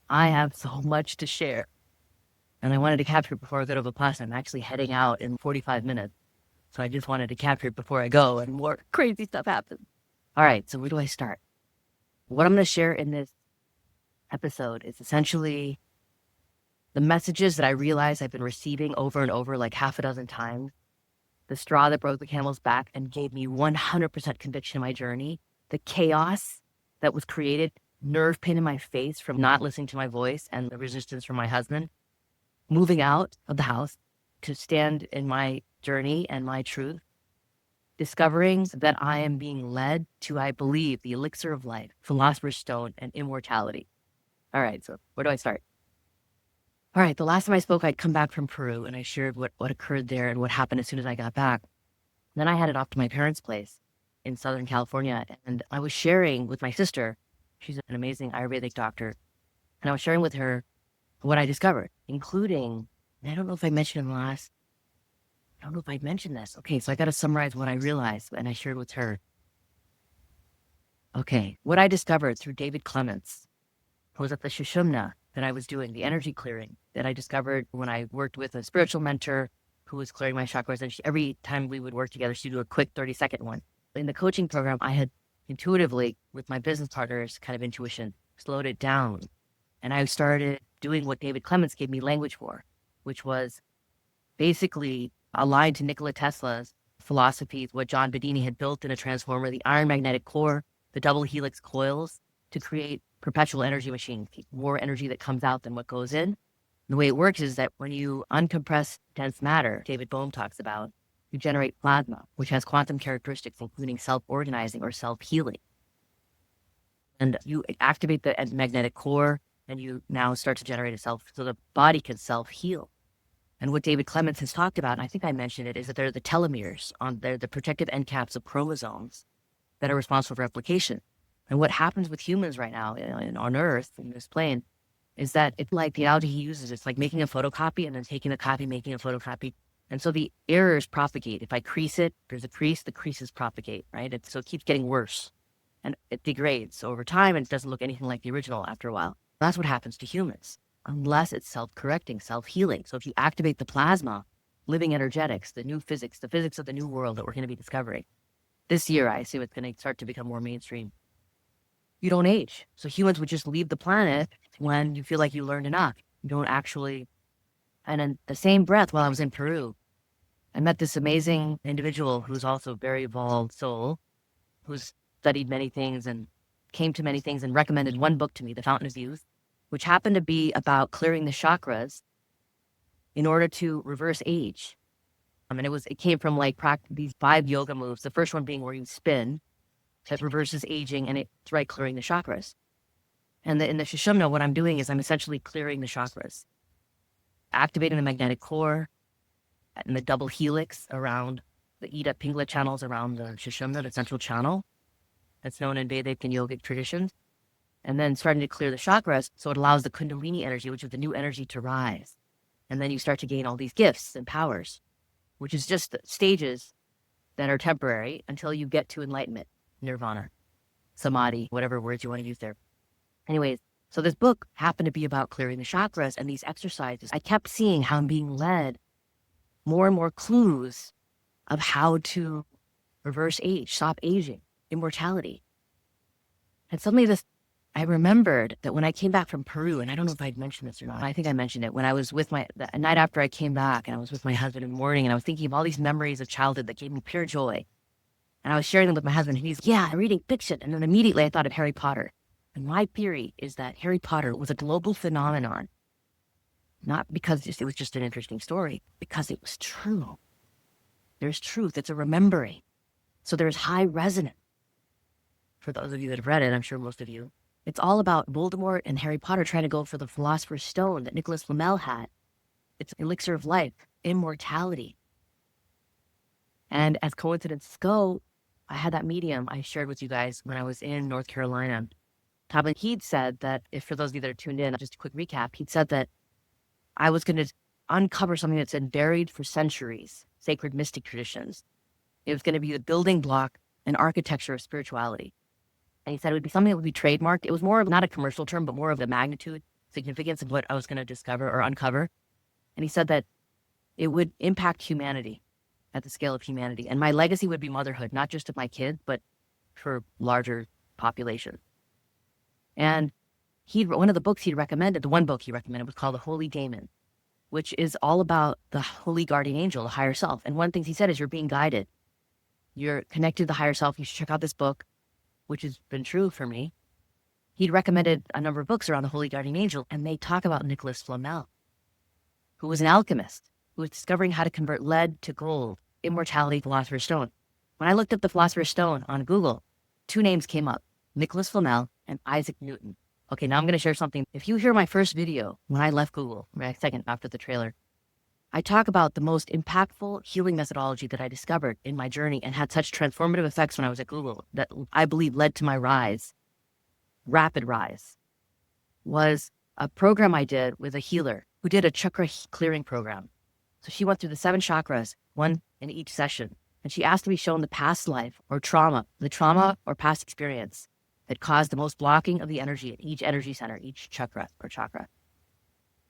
I have so much to share, and I wanted to capture it before I go to Vipassana. I'm actually heading out in 45 minutes, so I just wanted to capture it before I go, and more crazy stuff happens. All right, so where do I start? What I'm going to share in this episode is essentially the messages that I realize I've been receiving over and over, like half a dozen times. The straw that broke the camel's back and gave me 100% conviction in my journey. The chaos that was created, nerve pain in my face from not listening to my voice, and the resistance from my husband. Moving out of the house to stand in my journey and my truth. Discovering that I am being led to, I believe, the elixir of life, philosopher's stone, and immortality. All right, so where do I start? All right, the last time I spoke, I'd come back from Peru, and I shared what occurred there and what happened as soon as I got back. Then I headed off to my parents' place in Southern California, and I was sharing with my sister. She's an amazing Ayurvedic doctor. And I was sharing with her what I discovered, including, and I don't know if I mentioned I don't know if I mentioned this. Okay, so I got to summarize what I realized, and I shared with her. Okay, what I discovered through David Clements was at the Sushumna that I was doing, the energy clearing that I discovered when I worked with a spiritual mentor who was clearing my chakras. And every time we would work together, she'd do a quick 30-second one. In the coaching program, I had intuitively, with my business partners, kind of intuition, slowed it down. And I started doing what David Clements gave me language for, which was basically aligned to Nikola Tesla's philosophies, what John Bedini had built in a transformer, the iron magnetic core, the double helix coils, to create perpetual energy machines, more energy that comes out than what goes in. And the way it works is that when you uncompress dense matter, David Bohm talks about, you generate plasma, which has quantum characteristics, including self-organizing or self-healing. And you activate the magnetic core, and you now start to generate so the body can self-heal. And what David Clements has talked about, and I think I mentioned it, is that they're the telomeres, they're the protective end caps of chromosomes that are responsible for replication. And what happens with humans right now on Earth, in this plane, is that it's like the analogy he uses, it's like making a photocopy and then taking a copy, making a photocopy. And so the errors propagate. If I crease it, there's a crease, the creases propagate, right? So it keeps getting worse and it degrades over time, and it doesn't look anything like the original after a while. That's what happens to humans, unless it's self-correcting, self-healing. So if you activate the plasma, living energetics, the new physics, the physics of the new world that we're going to be discovering, this year I assume it's going to start to become more mainstream. You don't age. So humans would just leave the planet when you feel like you learned enough. You don't actually. And in the same breath, while I was in Peru, I met this amazing individual who's also a very evolved soul, who's studied many things and came to many things and recommended one book to me, The Fountain of Youth, which happened to be about clearing the chakras in order to reverse age. And it came from like these 5 yoga moves. The first one being where you spin, that reverses aging, and it's right clearing the chakras. And in the Sushumna, what I'm doing is I'm essentially clearing the chakras, activating the magnetic core and the double helix around the Ida Pingala channels around the Sushumna, the central channel. That's known in Vedic and yogic traditions. And then starting to clear the chakras, so it allows the Kundalini energy, which is the new energy, to rise. And then you start to gain all these gifts and powers, which is just the stages that are temporary until you get to enlightenment, nirvana, samadhi, whatever words you want to use there. Anyways, so this book happened to be about clearing the chakras, and these exercises, I kept seeing how I'm being led more and more clues of how to reverse age, stop aging, immortality. And suddenly I remembered that when I came back from Peru, and I don't know if I'd mentioned this or not, I think I mentioned it, when I was with the night after I came back, and I was with my husband in the morning, and I was thinking of all these memories of childhood that gave me pure joy. And I was sharing them with my husband, and he's, yeah, I'm reading fiction. And then immediately I thought of Harry Potter. And my theory is that Harry Potter was a global phenomenon, not because it was just an interesting story, because it was true. There's truth. It's a remembering. So there's high resonance. For those of you that have read it, I'm sure most of you, it's all about Voldemort and Harry Potter trying to go for the Philosopher's Stone that Nicholas Flamel had. It's elixir of life, immortality. And as coincidences go, I had that medium I shared with you guys when I was in North Carolina. He'd said that, if for those of you that are tuned in, just a quick recap, he'd said that I was going to uncover something that's been buried for centuries, sacred mystic traditions. It was going to be the building block and architecture of spirituality. And he said it would be something that would be trademarked. It was more of not a commercial term, but more of the magnitude. significance of what I was going to discover or uncover. And he said that it would impact humanity at the scale of humanity. And my legacy would be motherhood, not just of my kids, but for larger population. And one of the books he recommended, the one book he recommended was called The Holy Daemon, which is all about the holy guardian angel, the higher self. And one of the things he said is you're being guided. You're connected to the higher self. You should check out this book, which has been true for me. He'd recommended a number of books around the holy guardian angel, and they talk about Nicholas Flamel, who was an alchemist, who was discovering how to convert lead to gold, Immortality, Philosopher's Stone. When I looked up the Philosopher's Stone on Google, 2 names came up, Nicholas Flamel and Isaac Newton. Okay, now I'm going to share something. If you hear my first video, when I left Google, my second after the trailer, I talk about the most impactful healing methodology that I discovered in my journey and had such transformative effects when I was at Google that I believe led to my rise, rapid rise, was a program I did with a healer who did a chakra clearing program. So she went through the 7 chakras, 1 in each session, and she asked to be shown the past life or the trauma or past experience that caused the most blocking of the energy at each energy center, each chakra or chakra.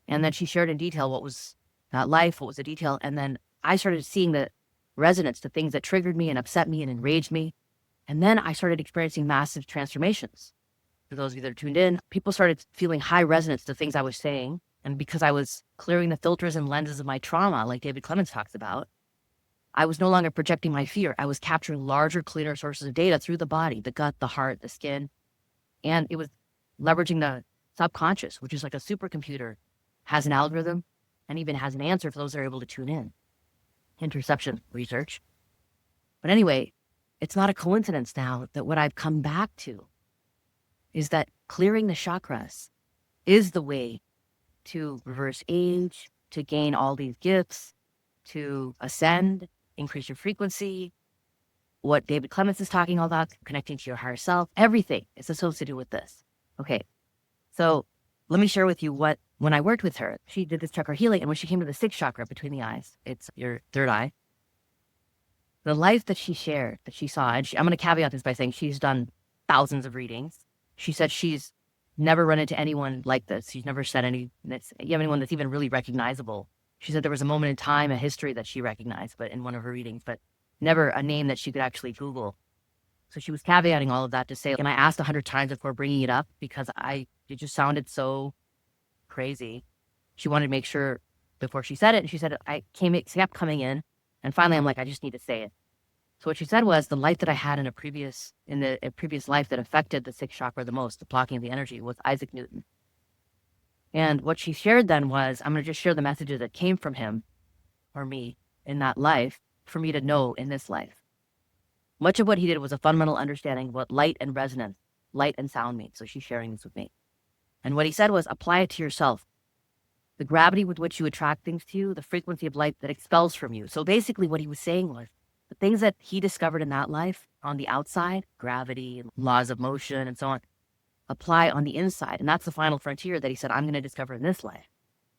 And then she shared in detail what was that life, what was the detail. And then I started seeing the resonance, the things that triggered me and upset me and enraged me. And then I started experiencing massive transformations. For those of you that are tuned in, people started feeling high resonance to things I was saying. And because I was clearing the filters and lenses of my trauma, like David Clements talks about, I was no longer projecting my fear. I was capturing larger, cleaner sources of data through the body, the gut, the heart, the skin. And it was leveraging the subconscious, which is like a supercomputer, has an algorithm and even has an answer for those that are able to tune in. Interception research. But anyway, it's not a coincidence now that what I've come back to is that clearing the chakras is the way to reverse age, to gain all these gifts, to ascend, increase your frequency. What David Clements is talking about, connecting to your higher self, everything is associated with this. Okay, so let me share with you when I worked with her, she did this chakra healing, and when she came to the 6th chakra between the eyes, it's your third eye, the life that she shared, that she saw, and I'm going to caveat this by saying she's done thousands of readings. She said she's never run into anyone like this. She's never said anyone that's even really recognizable. She said there was a moment in time, a history that she recognized, but in one of her readings, but never a name that she could actually Google. So she was caveating all of that to say, and I asked 100 times before bringing it up because it just sounded so crazy. She wanted to make sure before she said it, and she said, it kept coming in, and finally I'm like, I just need to say it. So what she said was the life that I had in a previous life that affected the 6th chakra the most, the blocking of the energy, was Isaac Newton. And what she shared then was, I'm going to just share the messages that came from him or me in that life for me to know in this life. Much of what he did was a fundamental understanding of what light and resonance, light and sound mean. So she's sharing this with me. And what he said was, apply it to yourself. The gravity with which you attract things to you, the frequency of light that expels from you. So basically what he was saying was, the things that he discovered in that life on the outside, gravity, laws of motion, and so on, apply on the inside. And that's the final frontier that he said, I'm going to discover in this life.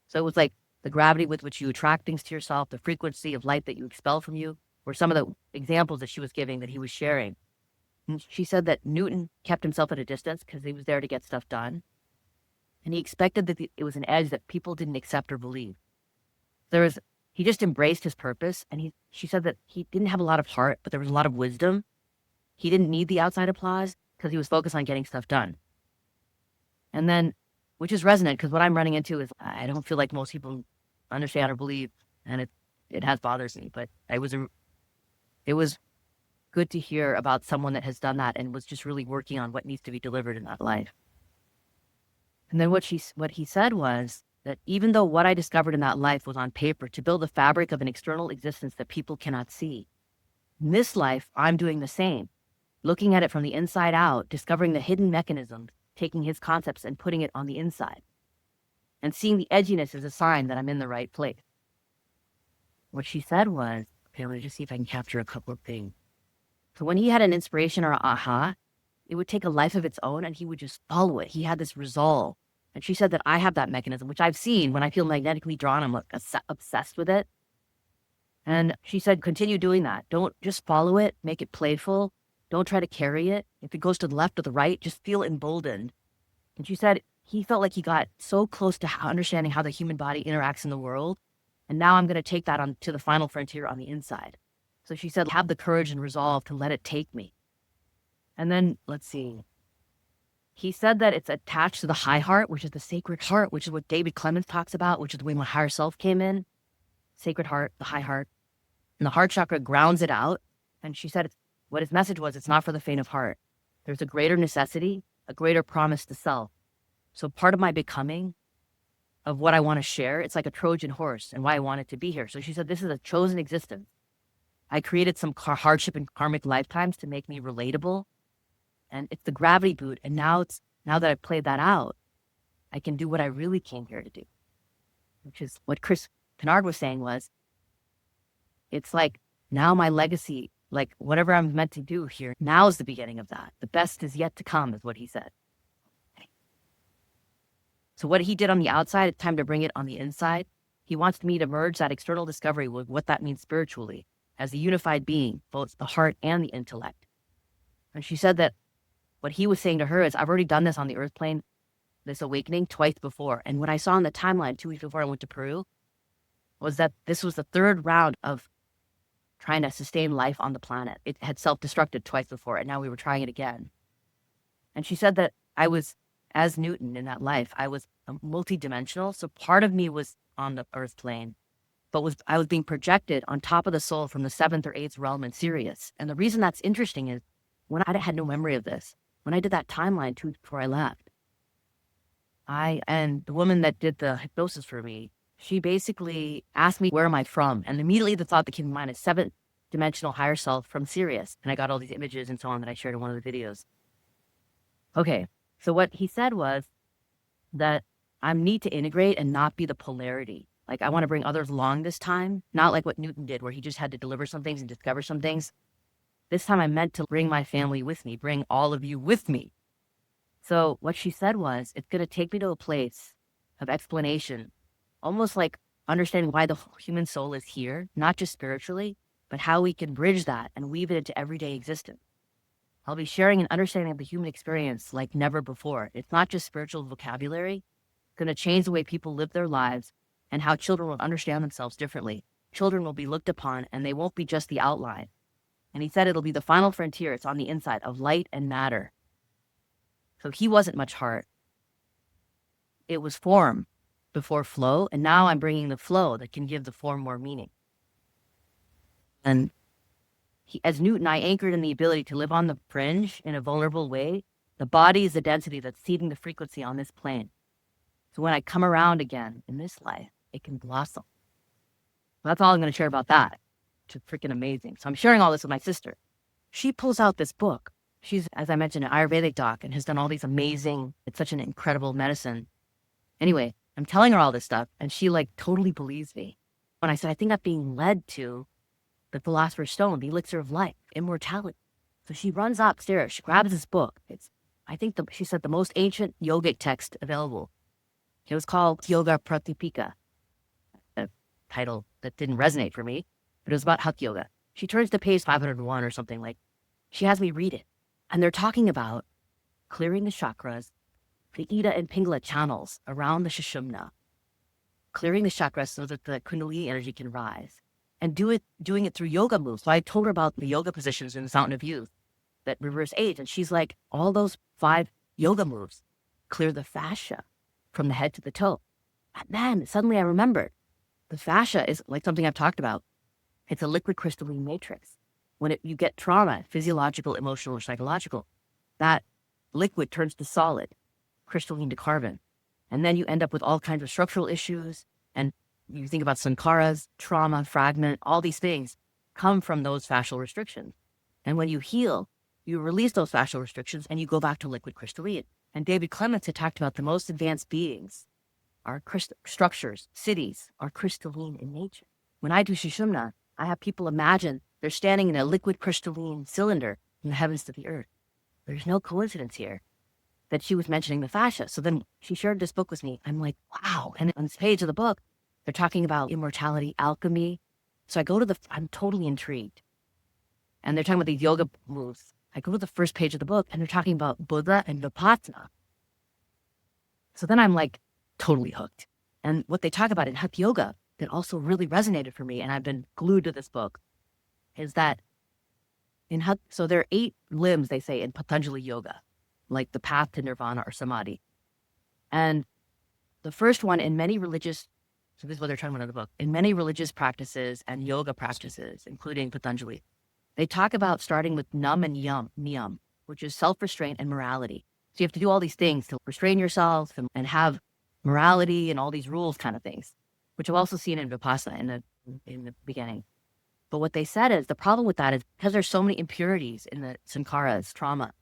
So it was like the gravity with which you attract things to yourself, the frequency of light that you expel from you, were some of the examples that she was giving, that he was sharing. And she said that Newton kept himself at a distance because he was there to get stuff done. And he expected that it was an edge that people didn't accept or believe. He just embraced his purpose, and she said that he didn't have a lot of heart, but there was a lot of wisdom. He didn't need the outside applause because he was focused on getting stuff done. And then, which is resonant, because what I'm running into is I don't feel like most people understand or believe, and it has bothers me, but it was good to hear about someone that has done that and was just really working on what needs to be delivered in that life. And then what he said was, that even though what I discovered in that life was on paper to build a fabric of an external existence that people cannot see, in this life, I'm doing the same, looking at it from the inside out, discovering the hidden mechanisms, taking his concepts and putting it on the inside, and seeing the edginess as a sign that I'm in the right place. What she said was, okay, let me just see if I can capture a couple of things. So when he had an inspiration or aha, it would take a life of its own and he would just follow it. He had this resolve. And she said that I have that mechanism, which I've seen when I feel magnetically drawn, I'm like obsessed with it. And she said, continue doing that. Don't just follow it, make it playful. Don't try to carry it. If it goes to the left or the right, just feel emboldened. And she said, he felt like he got so close to understanding how the human body interacts in the world. And now I'm going to take that on to the final frontier on the inside. So she said, have the courage and resolve to let it take me. And then let's see. He said that it's attached to the high heart, which is the sacred heart, which is what David Clemens talks about, which is when my higher self came in. Sacred heart, the high heart. And the heart chakra grounds it out. And she said what his message was, it's not for the faint of heart. There's a greater necessity, a greater promise to self. So part of my becoming, of what I want to share, it's like a Trojan horse and why I wanted to be here. So she said, this is a chosen existence. I created some hardship and karmic lifetimes to make me relatable. And it's the gravity boot. And now that I've played that out, I can do what I really came here to do, which is what Chris Kennard was saying was, it's like now my legacy, like whatever I'm meant to do here, now is the beginning of that. The best is yet to come is what he said. So what he did on the outside, it's time to bring it on the inside. He wants me to merge that external discovery with what that means spiritually as a unified being, both the heart and the intellect. And she said that what he was saying to her is, I've already done this on the earth plane, this awakening twice before. And what I saw on the timeline 2 weeks before I went to Peru was that this was the third round of trying to sustain life on the planet. It had self-destructed twice before, and now we were trying it again. And she said that I was, as Newton in that life, I was multidimensional. So part of me was on the earth plane, but I was being projected on top of the soul from the 7th or 8th realm in Sirius. And the reason that's interesting is when I had no memory of this, when I did that timeline 2 weeks before I left, and the woman that did the hypnosis for me, she basically asked me, where am I from? And immediately the thought that came to mind is 7th dimensional higher self from Sirius. And I got all these images and so on that I shared in one of the videos. Okay, so what he said was that I need to integrate and not be the polarity. Like I want to bring others along this time, not like what Newton did, where he just had to deliver some things and discover some things. This time I meant to bring my family with me, bring all of you with me. So what she said was, it's going to take me to a place of explanation, almost like understanding why the human soul is here, not just spiritually, but how we can bridge that and weave it into everyday existence. I'll be sharing an understanding of the human experience like never before. It's not just spiritual vocabulary. It's going to change the way people live their lives and how children will understand themselves differently. Children will be looked upon and they won't be just the outline. And he said it'll be the final frontier. It's on the inside of light and matter. So he wasn't much heart. It was form before flow. And now I'm bringing the flow that can give the form more meaning. And as Newton, I anchored in the ability to live on the fringe in a vulnerable way. The body is the density that's seeding the frequency on this plane. So when I come around again in this life, it can blossom. So that's all I'm going to share about that, which is freaking amazing. So I'm sharing all this with my sister. She pulls out this book. She's, as I mentioned, an Ayurvedic doc and has done all these amazing, it's such an incredible medicine. Anyway, I'm telling her all this stuff and she like totally believes me. When I said, I think I'm being led to the Philosopher's Stone, the Elixir of Life, Immortality. So she runs upstairs. She grabs this book. It's, I think she said the most ancient yogic text available. It was called Yoga Pratipika, a title that didn't resonate for me, but it was about Hatha Yoga. She turns to page 501 or something like, she has me read it. And they're talking about clearing the chakras, the Ida and Pingala channels around the Sushumna, clearing the chakras so that the Kundalini energy can rise, and doing it through yoga moves. So I told her about the yoga positions in the Fountain of Youth that reverse age. And she's like, all those 5 yoga moves clear the fascia from the head to the toe. And then suddenly I remembered the fascia is like something I've talked about. It's a liquid crystalline matrix. When you get trauma, physiological, emotional, or psychological, that liquid turns to solid, crystalline to carbon. And then you end up with all kinds of structural issues. And you think about sankharas, trauma, fragment, all these things come from those fascial restrictions. And when you heal, you release those fascial restrictions and you go back to liquid crystalline. And David Clemens had talked about the most advanced beings, our structures, cities, are crystalline in nature. When I do Sushumna, I have people imagine they're standing in a liquid crystalline cylinder from the heavens to the earth. There's no coincidence here that she was mentioning the fascia. So then she shared this book with me. I'm like, wow. And on this page of the book, they're talking about immortality, alchemy. So I go to I'm totally intrigued. And they're talking about these yoga moves. I go to the first page of the book and they're talking about Buddha and Vipassana. So then I'm like totally hooked. And what they talk about in Hatha Yoga that also really resonated for me, and I've been glued to this book, is that so there are 8 limbs, they say, in Patanjali Yoga, like the path to nirvana or samadhi. And the first one in many religious, so this is what they're talking about in the book, in many religious practices and yoga practices, including Patanjali, they talk about starting with nam and niyam, which is self-restraint and morality. So you have to do all these things to restrain yourself and have morality and all these rules kind of things, which I've also seen in Vipassana in the beginning. But what they said is the problem with that is because there's so many impurities in the sankharas, trauma,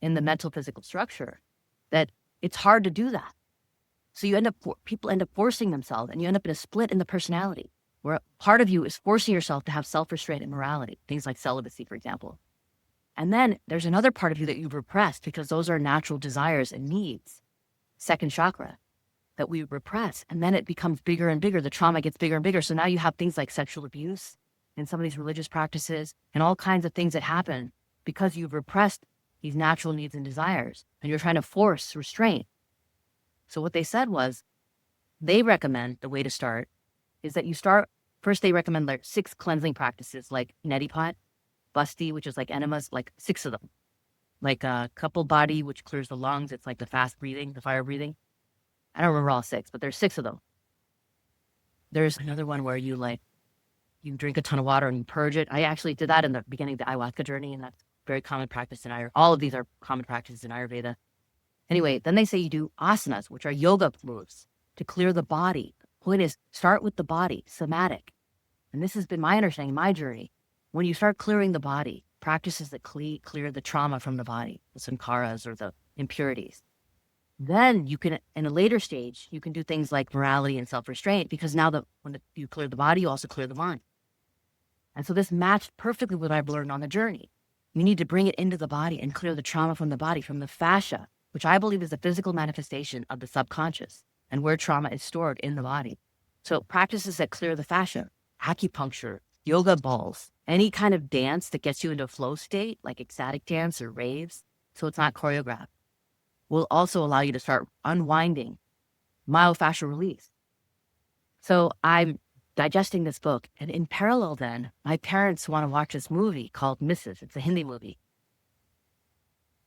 in the mental physical structure, that it's hard to do that. So people end up forcing themselves, and you end up in a split in the personality, where part of you is forcing yourself to have self-restraint and morality, things like celibacy, for example. And then there's another part of you that you've repressed because those are natural desires and needs, second chakra, that we repress. And then it becomes bigger and bigger. The trauma gets bigger and bigger. So now you have things like sexual abuse in some of these religious practices and all kinds of things that happen because you've repressed these natural needs and desires, and you're trying to force restraint. So what they said was, they recommend the way to start is that you start, first they recommend like 6 cleansing practices like neti pot, basti, which is like enemas, like 6 of them. Like couple body, which clears the lungs. It's like the fast breathing, the fire breathing. I don't remember all 6, but there's 6 of them. There's another one where you drink a ton of water and you purge it. I actually did that in the beginning of the ayahuasca journey, and that's very common practice in Ayurveda. All of these are common practices in Ayurveda. Anyway, then they say you do asanas, which are yoga moves to clear the body. The point is, start with the body, somatic. And this has been my understanding, my journey. When you start clearing the body, practices that clear the trauma from the body, the sankharas or the impurities. Then you can, in a later stage, you can do things like morality and self-restraint, because now when you clear the body, you also clear the mind. And so this matched perfectly with what I've learned on the journey. You need to bring it into the body and clear the trauma from the body, from the fascia, which I believe is the physical manifestation of the subconscious and where trauma is stored in the body. So practices that clear the fascia, acupuncture, yoga balls, any kind of dance that gets you into a flow state, like ecstatic dance or raves, so it's not choreographed, will also allow you to start unwinding myofascial release. So I'm digesting this book, and in parallel then, my parents want to watch this movie called Mrs. It's a Hindi movie.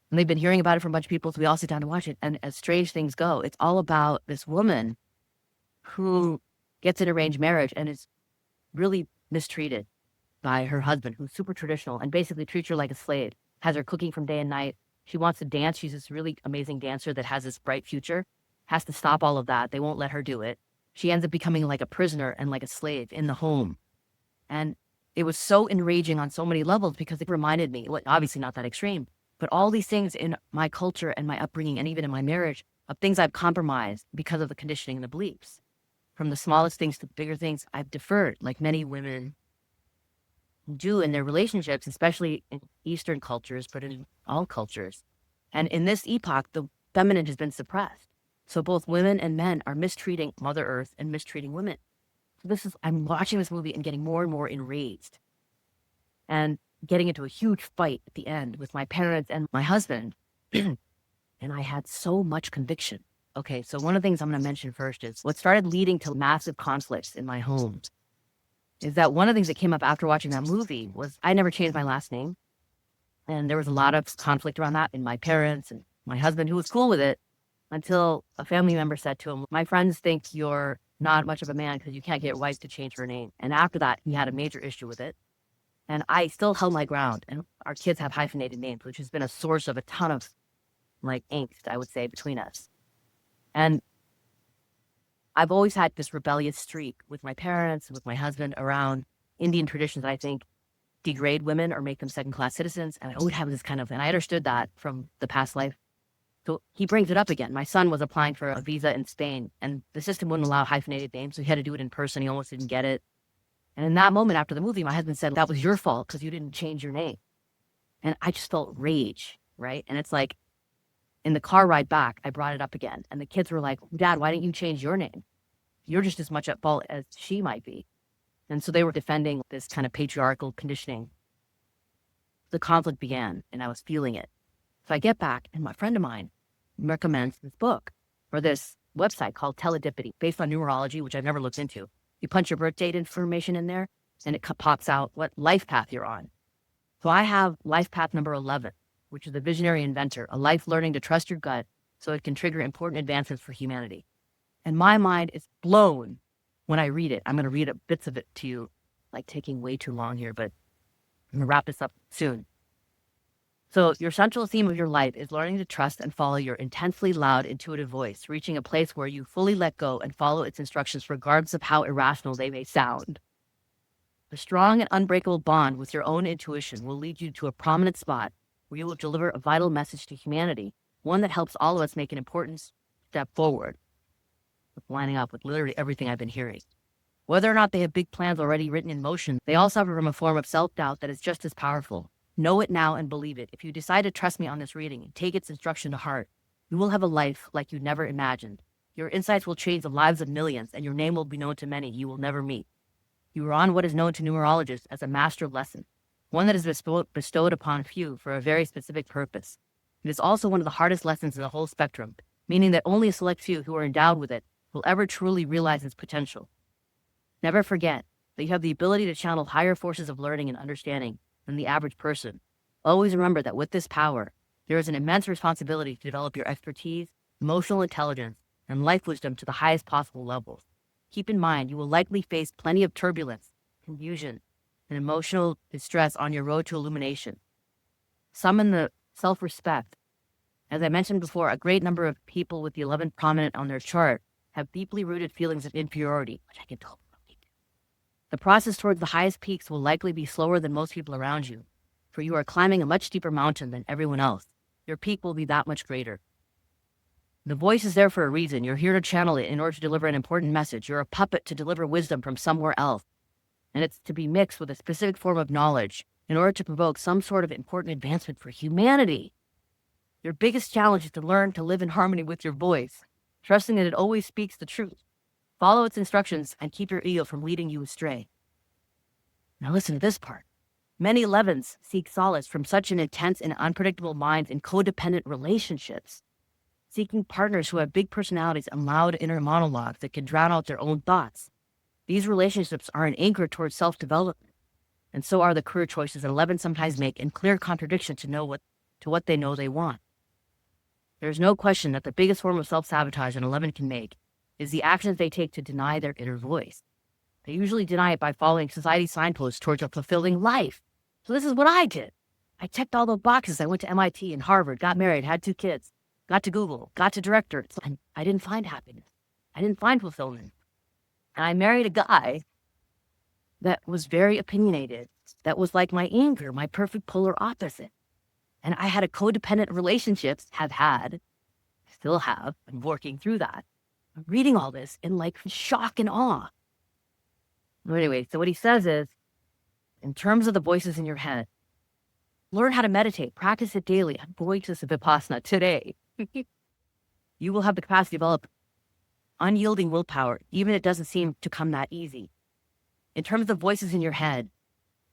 And they've been hearing about it from a bunch of people, so we all sit down to watch it. And as strange things go, it's all about this woman who gets an arranged marriage and is really mistreated by her husband, who's super traditional and basically treats her like a slave, has her cooking from day and night. She wants to dance. She's this really amazing dancer that has this bright future, has to stop all of that. They won't let her do it. She ends up becoming like a prisoner and like a slave in the home. And it was so enraging on so many levels because it reminded me, well, obviously not that extreme, but all these things in my culture and my upbringing and even in my marriage of things I've compromised because of the conditioning and the beliefs. From the smallest things to the bigger things, I've deferred, like many women do in their relationships, especially in Eastern cultures, but in all cultures. And in this epoch, the feminine has been suppressed. So both women and men are mistreating Mother Earth and mistreating women. So I'm watching this movie and getting more and more enraged and getting into a huge fight at the end with my parents and my husband. And I had so much conviction. Okay, so one of the things I'm going to mention first is what started leading to massive conflicts in my home is that one of the things that came up after watching that movie was I never changed my last name. And there was a lot of conflict around that in my parents and my husband, who was cool with it, until a family member said to him, my friends think you're not much of a man because you can't get your wife to change her name. And after that, he had a major issue with it. And I still held my ground. And our kids have hyphenated names, which has been a source of a ton of angst, I would say, between us. And I've always had this rebellious streak with my parents and with my husband around Indian traditions that I think degrade women or make them second-class citizens. And I always have this and I understood that from the past life. So he brings it up again. My son was applying for a visa in Spain, and the system wouldn't allow hyphenated names, so he had to do it in person. He almost didn't get it. And in that moment after the movie, my husband said, that was your fault because you didn't change your name. And I just felt rage, right? And it's like, in the car ride back, I brought it up again. And the kids were like, Dad, why didn't you change your name? You're just as much at fault as she might be. And so they were defending this kind of patriarchal conditioning. The conflict began, and I was feeling it. So I get back, and my friend of mine recommends this book. for this website called Teledipity, based on numerology, which I've never looked into. You punch your birth date information in there, and it pops out what life path you're on. So I have life path number 11, which is the visionary inventor, a life learning to trust your gut so it can trigger important advances for humanity. And my mind is blown when I read it. I'm going to read bits of it to you, like taking way too long here, but I'm going to wrap this up soon. So your central theme of your life is learning to trust and follow your intensely loud, intuitive voice, reaching a place where you fully let go and follow its instructions regardless of how irrational they may sound. A strong and unbreakable bond with your own intuition will lead you to a prominent spot where you will deliver a vital message to humanity, one that helps all of us make an important step forward. It's lining up with literally everything I've been hearing. Whether or not they have big plans already written in motion, they all suffer from a form of self-doubt that is just as powerful. Know it now and believe it. If you decide to trust me on this reading and take its instruction to heart, you will have a life like you never imagined. Your insights will change the lives of millions, and your name will be known to many you will never meet. You are on what is known to numerologists as a master lesson, one that is bestowed upon few for a very specific purpose. It is also one of the hardest lessons in the whole spectrum, meaning that only a select few who are endowed with it will ever truly realize its potential. Never forget that you have the ability to channel higher forces of learning and understanding than the average person. Always remember that with this power, there is an immense responsibility to develop your expertise, emotional intelligence, and life wisdom to the highest possible levels. Keep in mind, you will likely face plenty of turbulence, confusion, and emotional distress on your road to illumination. Summon the self-respect. As I mentioned before, a great number of people with the 11th prominent on their chart have deeply rooted feelings of inferiority, which I can totally relate to. The process towards the highest peaks will likely be slower than most people around you, for you are climbing a much steeper mountain than everyone else. Your peak will be that much greater. The voice is there for a reason. You're here to channel it in order to deliver an important message. You're a puppet to deliver wisdom from somewhere else. And it's to be mixed with a specific form of knowledge in order to provoke some sort of important advancement for humanity. Your biggest challenge is to learn to live in harmony with your voice, trusting that it always speaks the truth. Follow its instructions and keep your ego from leading you astray. Now listen to this part. Many 11s seek solace from such an intense and unpredictable mind in codependent relationships, seeking partners who have big personalities and loud inner monologues that can drown out their own thoughts. These relationships are an anchor towards self-development, and so are the career choices that 11 sometimes make in clear contradiction to what they know they want. There's no question that the biggest form of self-sabotage an 11 can make is the actions they take to deny their inner voice. They usually deny it by following society signposts towards a fulfilling life. So this is what I did. I checked all the boxes. I went to MIT and Harvard, got married, had 2 kids, got to Google, got to director, and I didn't find happiness. I didn't find fulfillment. And I married a guy that was very opinionated, that was like my anger, my perfect polar opposite. And I had a codependent relationships, have had, still have, I'm working through that. I'm reading all this in like shock and awe. Anyway, so what he says is, in terms of the voices in your head, learn how to meditate, practice it daily. I'm going to Vipassana today. You will have the capacity to develop unyielding willpower, even if it doesn't seem to come that easy. In terms of the voices in your head,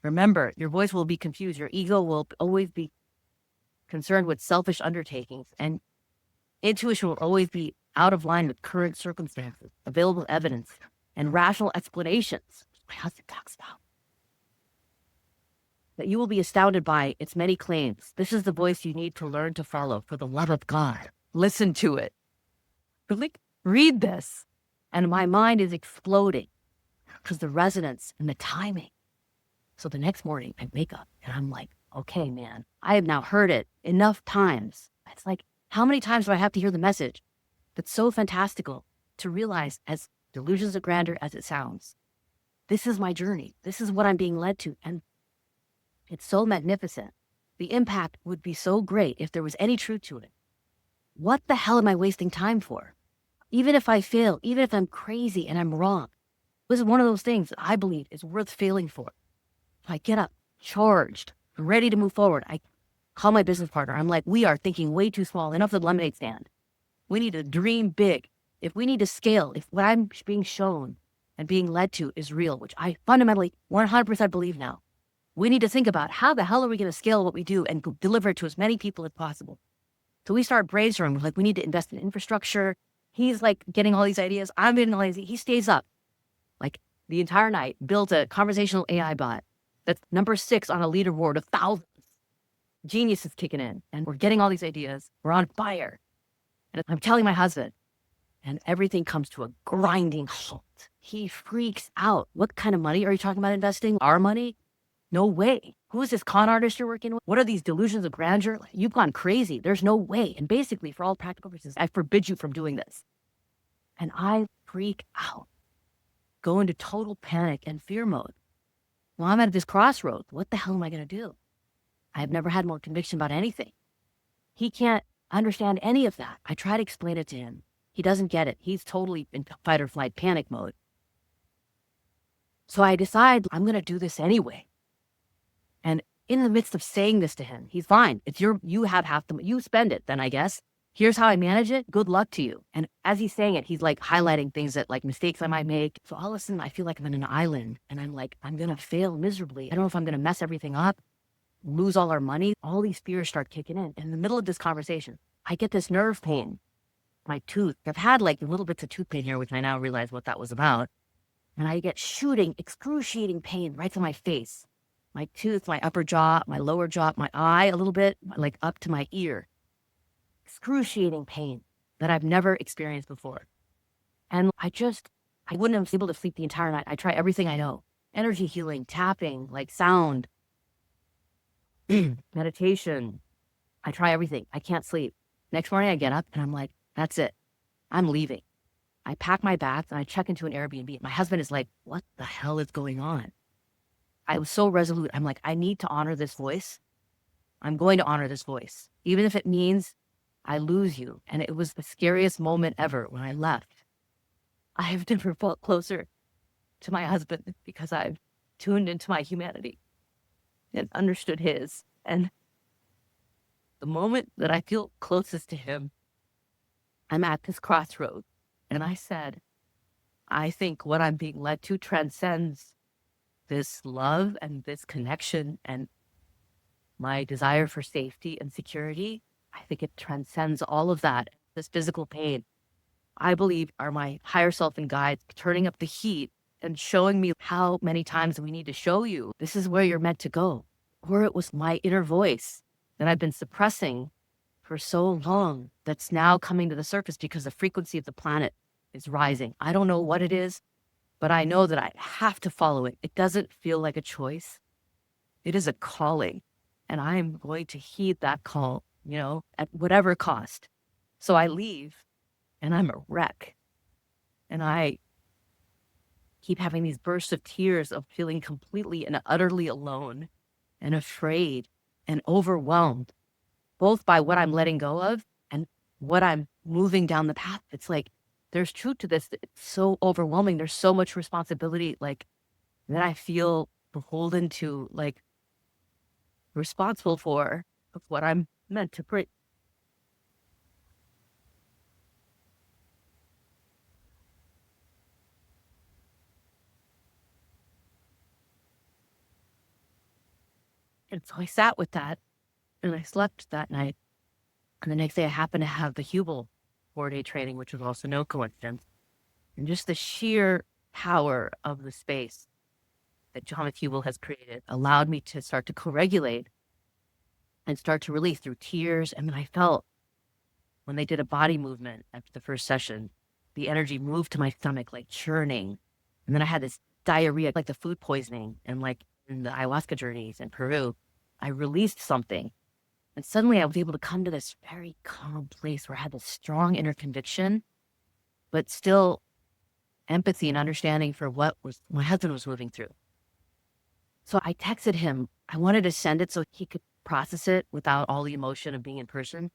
remember, your voice will be confused. Your ego will always be concerned with selfish undertakings, and intuition will always be out of line with current circumstances, available evidence, and rational explanations. My husband talks about that you will be astounded by its many claims. This is the voice you need to learn to follow for the love of God. Listen to it. Read this. And my mind is exploding because the resonance and the timing. So the next morning I wake up and I'm like, okay, man, I have now heard it enough times. It's like, how many times do I have to hear the message that's so fantastical to realize, as delusions of grandeur as it sounds, this is my journey. This is what I'm being led to. And it's so magnificent. The impact would be so great if there was any truth to it. What the hell am I wasting time for? Even if I fail, even if I'm crazy and I'm wrong, this is one of those things that I believe is worth failing for. So I get up, charged, ready to move forward. I call my business partner. I'm like, we are thinking way too small. Enough of the lemonade stand. We need to dream big. If we need to scale, if what I'm being shown and being led to is real, which I fundamentally 100% believe now, we need to think about how the hell are we going to scale what we do and deliver it to as many people as possible. So we start brainstorming, like we need to invest in infrastructure. He's like getting all these ideas. I'm getting all these. He stays up like the entire night, built a conversational AI bot that's number 6 on a leaderboard of thousands. Genius is kicking in, and we're getting all these ideas. We're on fire. And I'm telling my husband, and everything comes to a grinding halt. He freaks out. What kind of money are you talking about investing? Our money? No way. Who is this con artist you're working with? What are these delusions of grandeur? You've gone crazy. There's no way. And basically, for all practical purposes, I forbid you from doing this. And I freak out, go into total panic and fear mode. Well, I'm at this crossroads. What the hell am I going to do? I've never had more conviction about anything. He can't understand any of that. I try to explain it to him. He doesn't get it. He's totally in fight or flight panic mode. So I decide I'm going to do this anyway. And in the midst of saying this to him, he's fine. It's you have half the, you spend it then, I guess. Here's how I manage it. Good luck to you. And as he's saying it, he's like highlighting things that like mistakes I might make. So all of a sudden I feel like I'm in an island and I'm like, I'm going to fail miserably. I don't know if I'm going to mess everything up, lose all our money. All these fears start kicking in. In the middle of this conversation, I get this nerve pain. My tooth. I've had like little bits of tooth pain here, which I now realize what that was about. And I get shooting, excruciating pain right to my face. My tooth, my upper jaw, my lower jaw, my eye a little bit, like up to my ear. Excruciating pain that I've never experienced before. And I wouldn't have been able to sleep the entire night. I try everything I know. Energy healing, tapping, like sound, meditation. I try everything. I can't sleep. Next morning I get up and I'm like, that's it. I'm leaving. I pack my bags and I check into an Airbnb. My husband is like, what the hell is going on? I was so resolute. I'm like, I need to honor this voice. I'm going to honor this voice, even if it means I lose you. And it was the scariest moment ever when I left. I have never felt closer to my husband because I've tuned into my humanity and understood his. And the moment that I feel closest to him, I'm at this crossroads. And I said, I think what I'm being led to transcends this love and this connection and my desire for safety and security. I think it transcends all of that. This physical pain, I believe, are my higher self and guides turning up the heat and showing me how many times we need to show you this is where you're meant to go. Or it was my inner voice that I've been suppressing for so long that's now coming to the surface because the frequency of the planet is rising. I don't know what it is, but I know that I have to follow it. It doesn't feel like a choice. It is a calling, and I am going to heed that call, at whatever cost. So I leave, and I'm a wreck. And I keep having these bursts of tears of feeling completely and utterly alone and afraid and overwhelmed, both by what I'm letting go of and what I'm moving down the path. It's like, there's truth to this. It's so overwhelming. There's so much responsibility, like, that I feel beholden to, like, responsible for of what I'm meant to bring. And so I sat with that and I slept that night. And the next day I happened to have the Hubel 4-day training, which was also no coincidence. And just the sheer power of the space that Thomas Hubel has created allowed me to start to co-regulate and start to release through tears. And then I felt when they did a body movement after the first session, the energy moved to my stomach, like churning. And then I had this diarrhea, like the food poisoning and like in the ayahuasca journeys in Peru, I released something. And suddenly I was able to come to this very calm place where I had this strong inner conviction, but still empathy and understanding for what was my husband was moving through. So I texted him. I wanted to send it so he could process it without all the emotion of being in person.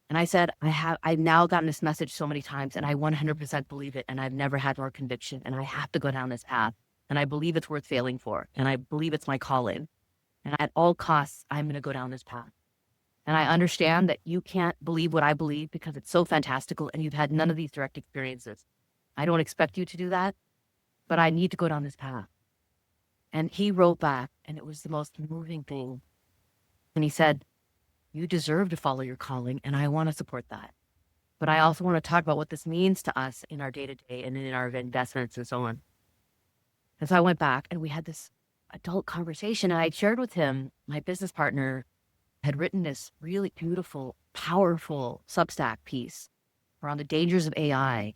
And I said, I've now gotten this message so many times and I 100% believe it. And I've never had more conviction and I have to go down this path. And I believe it's worth failing for. And I believe it's my calling. And at all costs, I'm going to go down this path. And I understand that you can't believe what I believe because it's so fantastical and you've had none of these direct experiences. I don't expect you to do that, but I need to go down this path. And he wrote back, and it was the most moving thing. And he said, you deserve to follow your calling, and I want to support that. but I also want to talk about what this means to us in our day-to-day and in our investments and so on. And so I went back and we had this adult conversation, and I shared with him, my business partner had written this really beautiful, powerful Substack piece around the dangers of AI,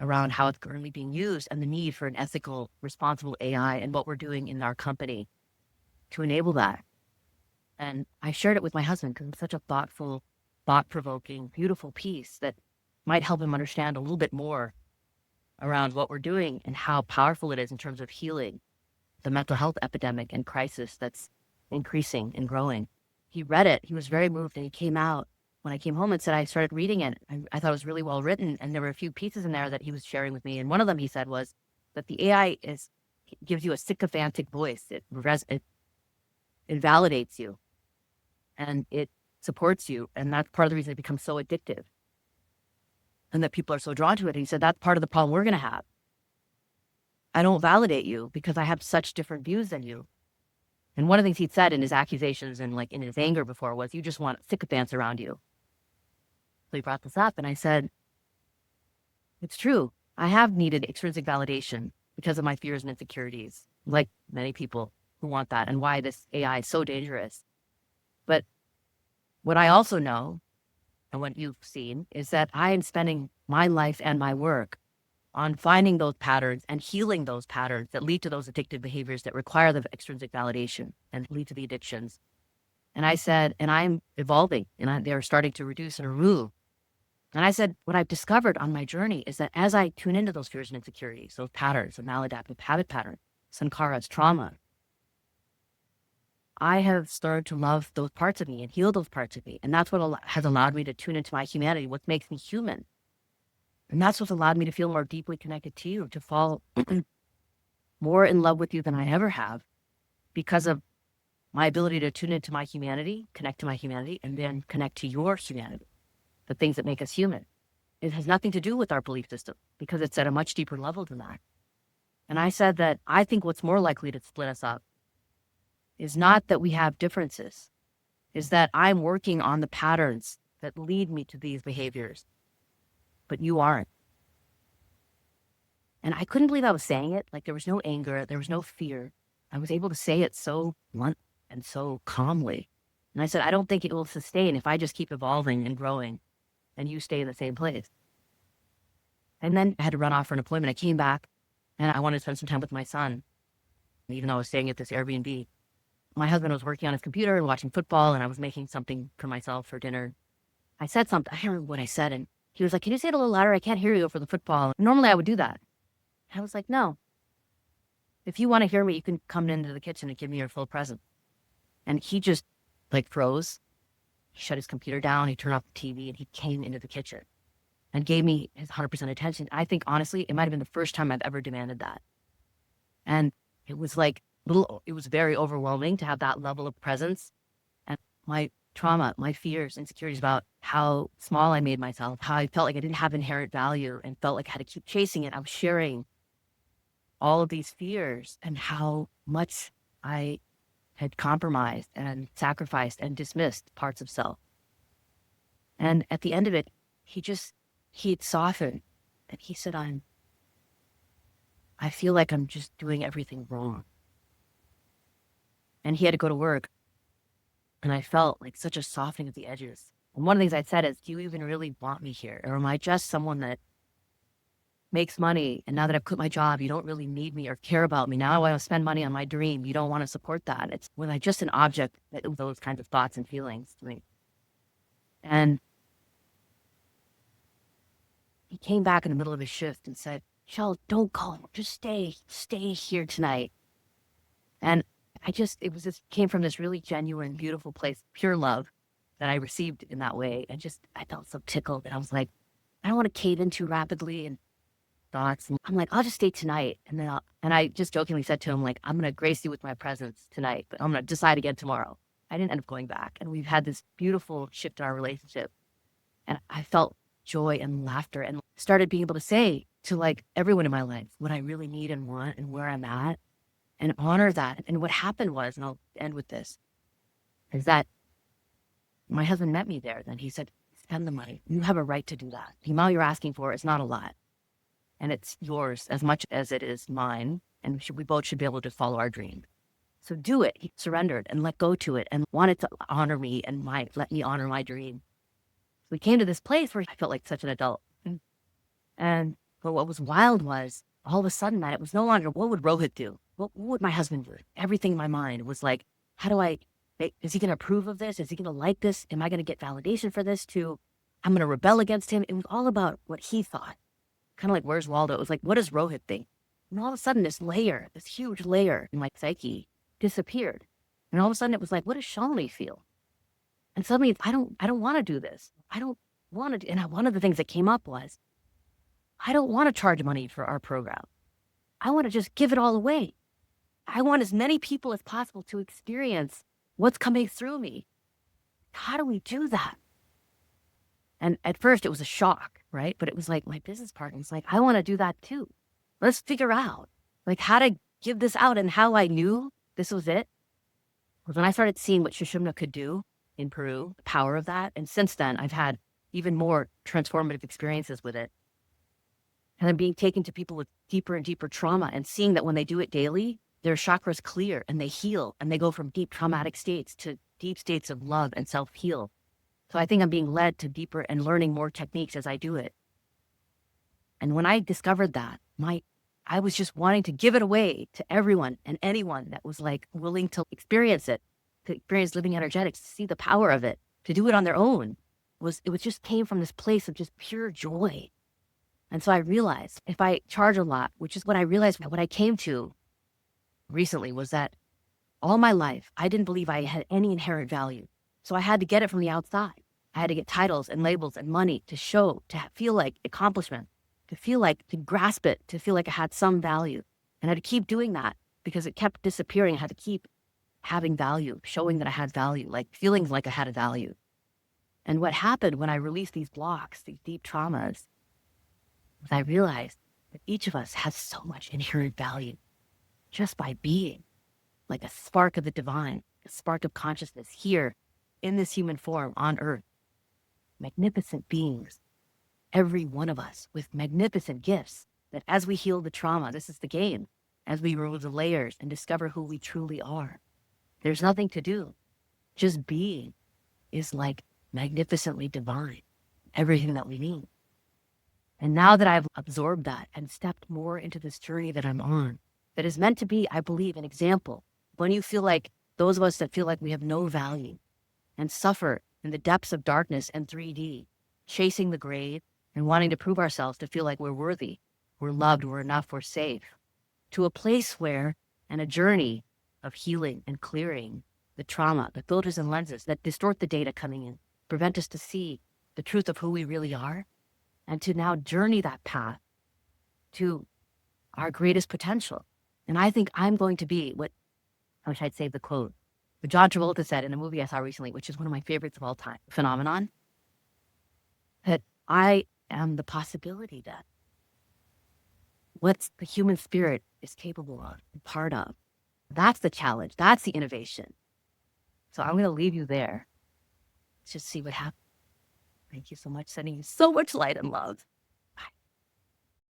around how it's currently being used and the need for an ethical, responsible AI and what we're doing in our company to enable that. And I shared it with my husband because it's such a thoughtful, thought-provoking, beautiful piece that might help him understand a little bit more around what we're doing and how powerful it is in terms of healing the mental health epidemic and crisis that's increasing and growing. He read it. He was very moved, and he came out when I came home and said, I started reading it. I thought it was really well written, and there were a few pieces in there that he was sharing with me. And one of them, he said, was that the AI gives you a sycophantic voice. It validates you, and it supports you, and that's part of the reason it becomes so addictive, and that people are so drawn to it. And he said, that's part of the problem we're going to have. I don't validate you because I have such different views than you. And one of the things he'd said in his accusations and like in his anger before was, you just want sycophants around you. So he brought this up, and I said, it's true. I have needed extrinsic validation because of my fears and insecurities, like many people who want that, and why this AI is so dangerous. But what I also know, and what you've seen, is that I am spending my life and my work on finding those patterns and healing those patterns that lead to those addictive behaviors that require the extrinsic validation and lead to the addictions. And I said, and I'm evolving, and they're starting to reduce and remove. And I said, what I've discovered on my journey is that as I tune into those fears and insecurities, those patterns, the maladaptive habit pattern, sankharas, trauma, I have started to love those parts of me and heal those parts of me. And that's what has allowed me to tune into my humanity, what makes me human. And that's what's allowed me to feel more deeply connected to you, to fall more in love with you than I ever have, because of my ability to tune into my humanity, connect to my humanity, and then connect to your humanity, the things that make us human. It has nothing to do with our belief system because it's at a much deeper level than that. And I said that I think what's more likely to split us up is not that we have differences, is that I'm working on the patterns that lead me to these behaviors, but you aren't. And I couldn't believe I was saying it. Like, there was no anger, there was no fear. I was able to say it so blunt and so calmly. And I said, I don't think it will sustain if I just keep evolving and growing and you stay in the same place. And then I had to run off for an appointment. I came back and I wanted to spend some time with my son, even though I was staying at this Airbnb. My husband was working on his computer and watching football, and I was making something for myself for dinner. I said something. I can't remember what I said. And he was like, can you say it a little louder? I can't hear you over the football. Normally I would do that. I was like, no. If you want to hear me, you can come into the kitchen and give me your full present. And he just like froze. He shut his computer down. He turned off the TV, and he came into the kitchen and gave me his 100% attention. I think, honestly, it might have been the first time I've ever demanded that. And it was like, it was very overwhelming to have that level of presence. And my trauma, my fears, insecurities about how small I made myself, how I felt like I didn't have inherent value and felt like I had to keep chasing it. I was sharing all of these fears and how much I had compromised and sacrificed and dismissed parts of self. And at the end of it, he'd softened, and he said, I feel like I'm just doing everything wrong. And he had to go to work, and I felt like such a softening of the edges. And one of the things I said is, do you even really want me here? Or am I just someone that makes money, and now that I've quit my job, you don't really need me or care about me? Now I want to spend money on my dream. You don't want to support that. Was I just an object, those kinds of thoughts and feelings to me? And he came back in the middle of his shift and said, Shell, don't go. Just stay here tonight. And it came from this really genuine, beautiful place, pure love that I received in that way. And I felt so tickled. And I was like, I don't want to cave in too rapidly and thoughts. And I'm like, I'll just stay tonight. And then I just jokingly said to him, like, I'm going to grace you with my presence tonight, but I'm going to decide again tomorrow. I didn't end up going back. And we've had this beautiful shift in our relationship. And I felt joy and laughter and started being able to say to like everyone in my life what I really need and want and where I'm at, and honor that. And what happened was, and I'll end with this, is that my husband met me there. Then he said, spend the money. You have a right to do that. The amount you're asking for is not a lot. And it's yours as much as it is mine. And we both should be able to follow our dream. So do it. He surrendered and let go to it and wanted to honor me and let me honor my dream. We came to this place where I felt like such an adult. But what was wild was all of a sudden that it was no longer, what would Rohit do? What would my husband do? Everything in my mind was like, is he going to approve of this? Is he going to like this? Am I going to get validation for this too? I'm going to rebel against him. It was all about what he thought. Kind of like, where's Waldo? It was like, what does Rohit think? And all of a sudden this huge layer in my psyche disappeared. And all of a sudden it was like, what does Shalini feel? And suddenly I don't want to do this. I don't want to. And one of the things that came up was, I don't want to charge money for our program. I want to just give it all away. I want as many people as possible to experience what's coming through me. How do we do that? And at first it was a shock, right? But it was like my business partner was like, I want to do that too. Let's figure out like how to give this out. And how I knew this was it was when I started seeing what Sushumna could do in Peru, the power of that. And since then, I've had even more transformative experiences with it. And I'm being taken to people with deeper and deeper trauma and seeing that when they do it daily, their chakras clear and they heal and they go from deep traumatic states to deep states of love and self-heal. So I think I'm being led to deeper and learning more techniques as I do it. And when I discovered that, I was just wanting to give it away to everyone and anyone that was like willing to experience it, to experience living energetics, to see the power of it, to do it on their own. It just came from this place of just pure joy. And so I realized if I charge a lot, which is what I realized, what I came to recently was that all my life, I didn't believe I had any inherent value. So I had to get it from the outside. I had to get titles and labels and money to show, to feel like accomplishment, to grasp it, to feel like I had some value. And I had to keep doing that because it kept disappearing. I had to keep having value, showing that I had value, like feeling like I had a value. And what happened when I released these blocks, these deep traumas, was I realized that each of us has so much inherent value just by being like a spark of the divine, a spark of consciousness here in this human form on earth. Magnificent beings, every one of us with magnificent gifts that as we heal the trauma, this is the game, as we remove the layers and discover who we truly are. There's nothing to do. Just being is like magnificently divine, everything that we need. And now that I've absorbed that and stepped more into this journey that I'm on, that is meant to be, I believe, an example. When you feel like those of us that feel like we have no value and suffer in the depths of darkness and 3D, chasing the grave and wanting to prove ourselves to feel like we're worthy, we're loved, we're enough, we're safe, to a place where, and a journey of healing and clearing the trauma, the filters and lenses that distort the data coming in, prevent us to see the truth of who we really are, and to now journey that path to our greatest potential. And I think I'm going to be I wish I'd saved the quote, but John Travolta said in a movie I saw recently, which is one of my favorites of all time, Phenomenon, that I am the possibility that what the human spirit is capable of, and part of. That's the challenge. That's the innovation. So I'm going to leave you there. Let's just see what happens. Thank you so much. Sending you so much light and love.